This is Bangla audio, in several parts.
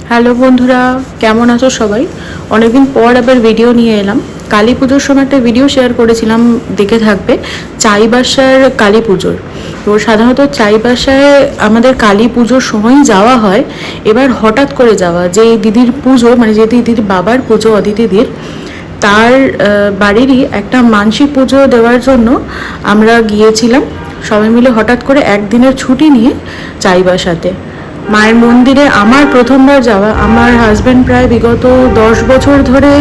হ্যালো বন্ধুরা, কেমন আছো সবাই? অনেকদিন পর আবার ভিডিও নিয়ে এলাম। কালী পুজোর সময় একটা ভিডিও শেয়ার করেছিলাম, দেখে থাকবে, চাইবাসার কালী পুজোর। তো সাধারণত চাইবাসায় আমাদের কালী পুজোর সময়ই যাওয়া হয়। এবার হঠাৎ করে যাওয়া, যে দিদির পুজো, মানে যে দিদির বাবার পুজো অদিতিদির, তার বাড়িরই একটা মানসিক পুজো দেওয়ার জন্য আমরা গিয়েছিলাম সবাই মিলে, হঠাৎ করে একদিনের ছুটি নিয়ে চাইবাসাতে মায়ের মন্দিরে। আমার প্রথমবার যাওয়া। আমার হাজব্যান্ড প্রায় বিগত 10 বছর ধরে,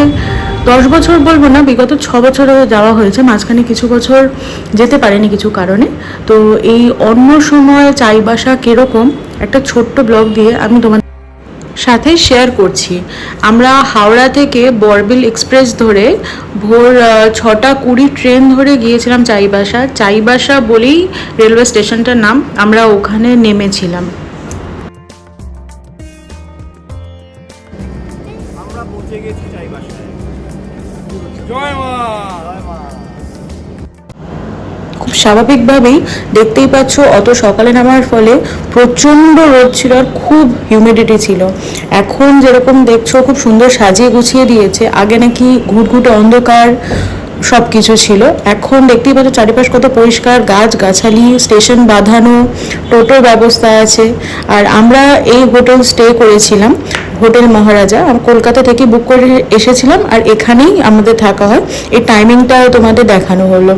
10 বছর বলবো না, বিগত 6 বছর যাওয়া হয়েছে, মাঝখানে কিছু বছর যেতে পারেনি কিছু কারণে। তো এই অন্য সময় চাইবাসা কীরকম একটা ছোট্ট ব্লগ দিয়ে আমি তোমাদের সাথে শেয়ার করছি। আমরা হাওড়া থেকে বরবিল এক্সপ্রেস ধরে ভোর 6টা 20 ট্রেন ধরে গিয়েছিলাম চাইবাসা। চাইবাসা বলেই রেলওয়ে স্টেশনটার নাম। আমরা ওখানে নেমেছিলাম। আমরা পৌঁছে গেছি চাইবাসায়। জয় মা। খুব স্বাভাবিকভাবেই দেখতেই পাচ্ছ, অত সকালে নামার ফলে প্রচণ্ড রোদ ছিল আর খুব হিউমিডিটি ছিল। এখন যেরকম দেখছো খুব সুন্দর সাজিয়ে গুছিয়ে দিয়েছে, আগে নাকি ঘুটঘুটে অন্ধকার সব কিছু ছিল। এখন দেখতেই পাচ্ছ চারিপাশ কত পরিষ্কার, গাছ গাছালি, স্টেশন বাঁধানো, টোটোর ব্যবস্থা আছে। আর আমরা এই হোটেল স্টে করেছিলাম, হোটেল মহারাজা। আমি কলকাতা থেকে বুক করে এসেছিলাম আর এখানেই আমাদের থাকা হয়। এই টাইমিংটাও তোমাদের দেখানো হলো।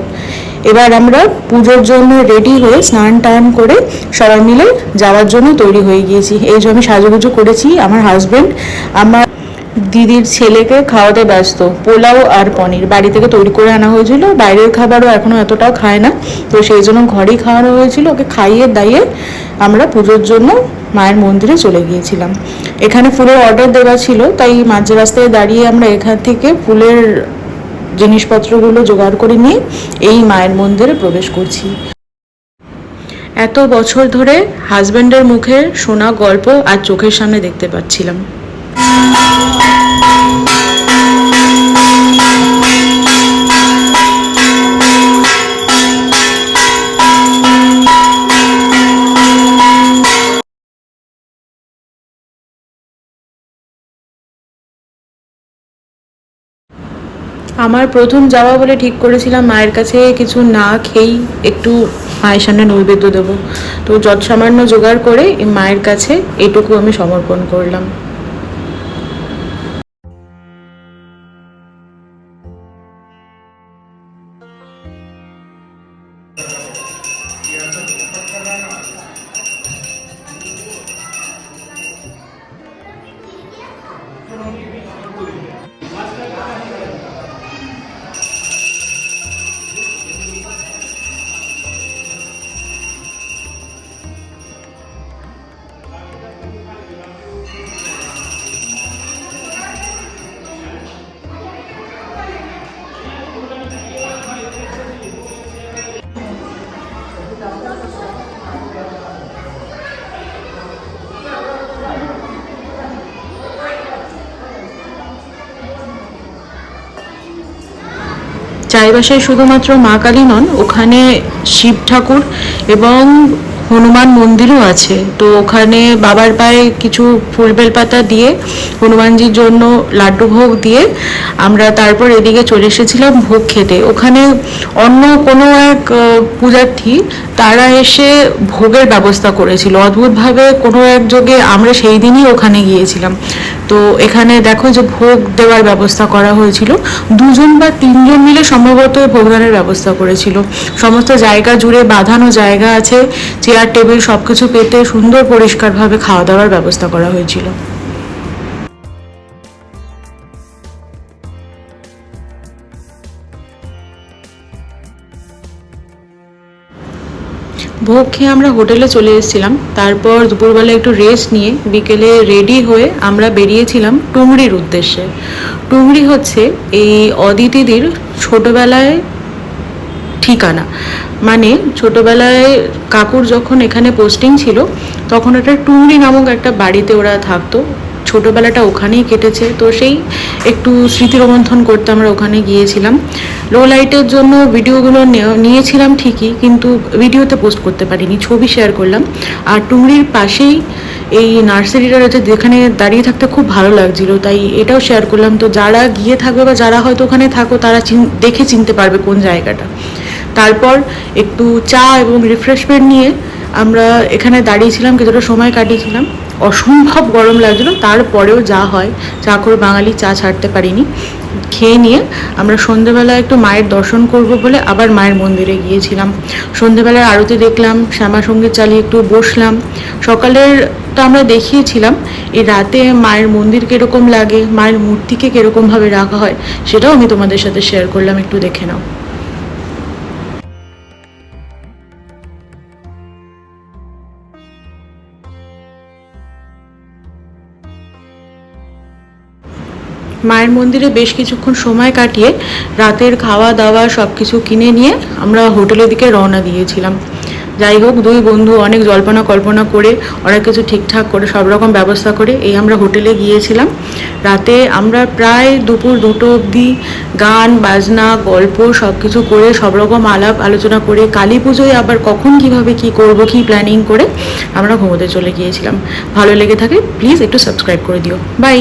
এবার আমরা পুজোর জন্য রেডি হয়ে স্নান টান করে সবাই মিলে যাওয়ার জন্য তৈরি হয়ে গিয়েছি। এই যে আমি সাজুগুজু করেছি, আমার হাজব্যান্ড আমার দিদির ছেলেকে খাওয়াতে ব্যস্ত। পোলাও আর পনির বাড়ি থেকে তৈরি করে আনা হয়েছিল, বাইরের খাবারও এখনও এতটাও খায় না, তো সেই জন্য ঘরেই খাওয়ানো হয়েছিল। ওকে খাইয়ে দাইয়ে আমরা পুজোর জন্য মায়ের মন্দিরে চলে গিয়েছিলাম। এখানে ফুলের অর্ডার দেওয়া ছিল, তাই মাঝ রাস্তায় দাঁড়িয়ে আমরা এখান থেকে ফুলের জিনিসপত্রগুলো জোগাড় করে নিয়ে এই মায়ের মন্দিরে প্রবেশ করছি। এত বছর ধরে হাজব্যান্ডের মুখে শোনা গল্প আর চোখের সামনে দেখতে পাচ্ছিলাম। আমার প্রথম যাওয়া বলে ঠিক করেছিলাম মায়ের কাছে কিছু না খেয়েই একটু মায়ের সামনে নৈবেদ্য দেবো। তো যৎ সামান্য জোগাড় করে মায়ের কাছে এটুকু আমি সমর্পণ করলাম। চাইবাসায় শুধুমাত্র মা কালী নন, ওখানে শিব ঠাকুর এবং হনুমান মন্দিরও আছে। তো ওখানে বাবার পায়ে কিছু ফুল বেলপাতা দিয়ে হনুমানজির জন্য লাড্ডু ভোগ দিয়ে আমরা তারপর এদিকে চলে এসেছিলাম ভোগ খেতে। ওখানে অন্য কোনো এক পূজার্থী তারা এসে ভোগের ব্যবস্থা করেছিল অদ্ভুতভাবে কোনো এক যোগে। আমরা সেই দিনই ওখানে গিয়েছিলাম। তো এখানে দেখো যে ভোগ দেওয়ার ব্যবস্থা করা হয়েছিল, 2জন বা 3জন মিলে সম্ভবত ভোগদানের ব্যবস্থা করেছিল। সমস্ত জায়গা জুড়ে বাঁধানো জায়গা আছে, চেয়ার টেবিল সব কিছু পেতে সুন্দর পরিষ্কারভাবে খাওয়া দাওয়ার ব্যবস্থা করা হয়েছিল। ভোগ খেয়ে আমরা হোটেলে চলে এসেছিলাম। তারপর দুপুরবেলা একটু রেস্ট নিয়ে বিকেলে রেডি হয়ে আমরা বেরিয়েছিলাম টুংরির উদ্দেশ্যে। টুংরি হচ্ছে এই অদিতিদির ছোটোবেলায় ঠিকানা। মানে ছোটোবেলায় কাকুর যখন এখানে পোস্টিং ছিল তখন একটা টুংরি নামক একটা বাড়িতে ওরা থাকতো। ছোটোবেলাটা ওখানেই কেটেছে, তো সেই একটু স্মৃতি রোমন্থন করতে আমরা ওখানে গিয়েছিলাম। লো লাইটের জন্য ভিডিওগুলো নিয়েছিলাম ঠিকই, কিন্তু ভিডিওতে পোস্ট করতে পারিনি, ছবি শেয়ার করলাম। আর টুংরির পাশেই এই নার্সারিটা রয়েছে, যেখানে দাঁড়িয়ে থাকতে খুব ভালো লাগছিল, তাই এটাও শেয়ার করলাম। তো যারা গিয়ে থাকবে বা যারা হয়তো ওখানে থাকো তারা দেখে চিনতে পারবে কোন জায়গাটা। তারপর একটু চা এবং রিফ্রেশমেন্ট নিয়ে আমরা এখানে দাঁড়িয়েছিলাম, কিছুটা সময় কাটিয়েছিলাম। অসম্ভব গরম লাগছিলো, তারপরেও যা হয়, চা করে বাঙালি চা ছাড়তে পারিনি। খেয়ে নিয়ে আমরা সন্ধেবেলা একটু মায়ের দর্শন করব বলে আবার মায়ের মন্দিরে গিয়েছিলাম। সন্ধেবেলার আরতি দেখলাম, শ্যামা সঙ্গীত চালিয়ে একটু বসলাম। সকালেরটা আমরা দেখিয়েছিলাম, এই রাতে মায়ের মন্দির কীরকম লাগে, মায়ের মূর্তিকে কীরকমভাবে রাখা হয়, সেটাও আমি তোমাদের সাথে শেয়ার করলাম, একটু দেখে নাও। মায়ের মন্দিরে বেশ কিছুক্ষণ সময় কাটিয়ে রাতের খাওয়া দাওয়া সব কিছু কিনে নিয়ে আমরা হোটেলের দিকে রওনা দিয়েছিলাম। যাই হোক, দুই বন্ধু অনেক জল্পনা কল্পনা করে, অনেক কিছু ঠিকঠাক করে, সব রকম ব্যবস্থা করে এই আমরা হোটেলে গিয়েছিলাম। রাতে আমরা প্রায় দুপুর 2টো অবধি গান বাজনা গল্প সব কিছু করে, সব রকম আলাপ আলোচনা করে, কালী পুজোয় আবার কখন কীভাবে কী করব, কী প্ল্যানিং করে আমরা ঘুমোতে চলে গিয়েছিলাম। ভালো লেগে থাকে প্লিজ একটু সাবস্ক্রাইব করে দিও। বাই।